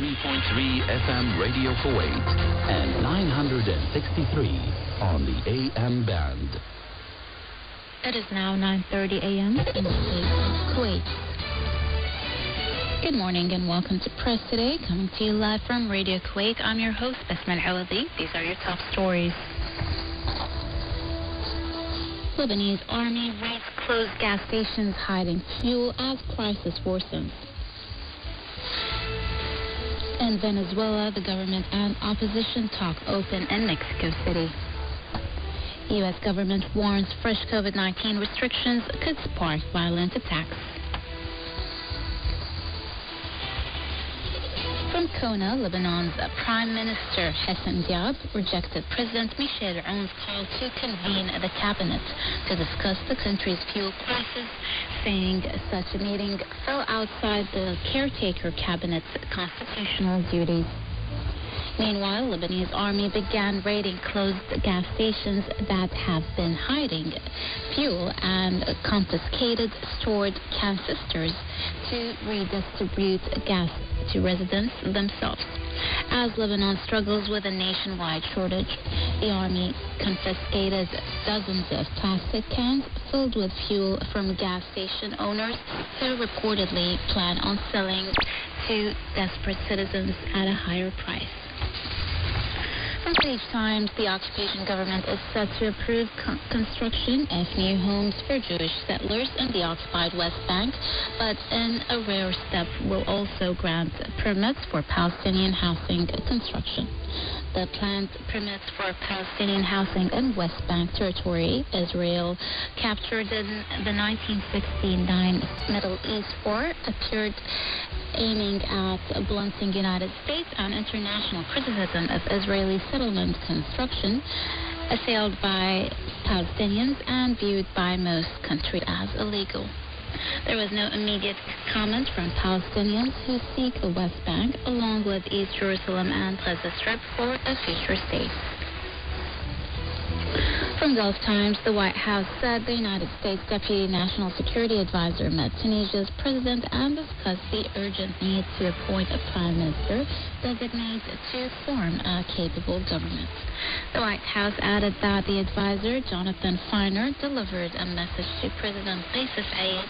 FM Radio Kuwait and 963 on the AM band. It is now 9:30 a.m. in the state of Kuwait. Good morning and welcome to Press Today, coming to you live from Radio Kuwait. I'm your host, Basman Awadi. These are your top stories. Lebanese army raids closed gas stations hiding fuel as crisis worsens. In Venezuela, the government and opposition talk open in Mexico City. U.S. government warns fresh COVID-19 restrictions could spark violent attacks. From Kona, Lebanon's Prime Minister Hassan Diab rejected President Michel Aoun's call to convene the cabinet to discuss the country's fuel crisis, saying such a meeting fell outside the caretaker cabinet's constitutional duties. Meanwhile, Lebanese army began raiding closed gas stations that have been hiding fuel and confiscated stored canisters to redistribute gas to residents themselves. As Lebanon struggles with a nationwide shortage, the army confiscated dozens of plastic cans filled with fuel from gas station owners who reportedly plan on selling to desperate citizens at a higher price. From Page Times, the occupation government is set to approve construction of new homes for Jewish settlers in the occupied West Bank, but in a rare step will also grant permits for Palestinian housing construction. The planned permits for Palestinian housing in West Bank territory, Israel captured in the 1969 Middle East War, appeared aiming at blunting United States and international criticism of Israeli settlement construction, assailed by Palestinians and viewed by most countries as illegal. There was no immediate comment from Palestinians who seek a West Bank along with East Jerusalem and Gaza Strip for a future state. From Gulf Times, the White House said the United States Deputy National Security Advisor met Tunisia's president and discussed the urgent need to appoint a prime minister designate to form a capable government. The White House added that the advisor, Jonathan Feiner, delivered a message to President Qais Said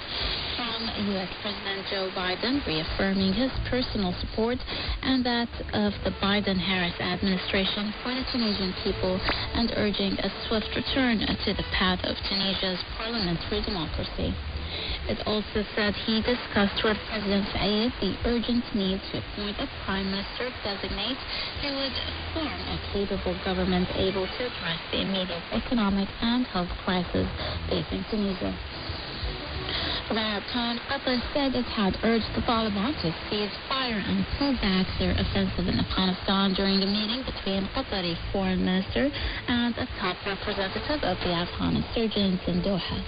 from U.S. President Joe Biden, reaffirming his personal support and that of the Biden-Harris administration for the Tunisian people and urging a swift return to the path of Tunisia's parliamentary democracy. It also said he discussed with President Said the urgent need to appoint a prime minister designate who would form a capable government able to address the immediate economic and health crisis facing Tunisia. From Arab Times, Qatar said it had urged the Taliban to cease fire and pull back their offensive in Afghanistan during a meeting between Qatari foreign minister and a top representative of the Afghan insurgents in Doha.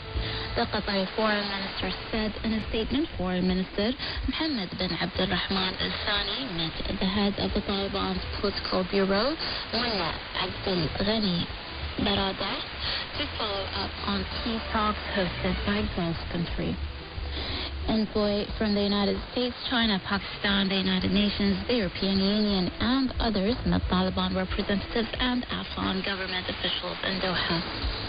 The Qatari foreign minister said in a statement, Foreign Minister Mohammed bin Abdulrahman Al Thani met the head of the Taliban's political bureau, Mullah Abdul Ghani Baradar, to follow up on key talks hosted by Gulf country. Envoy from the United States, China, Pakistan, the United Nations, the European Union, and others met Taliban representatives and Afghan government officials in Doha.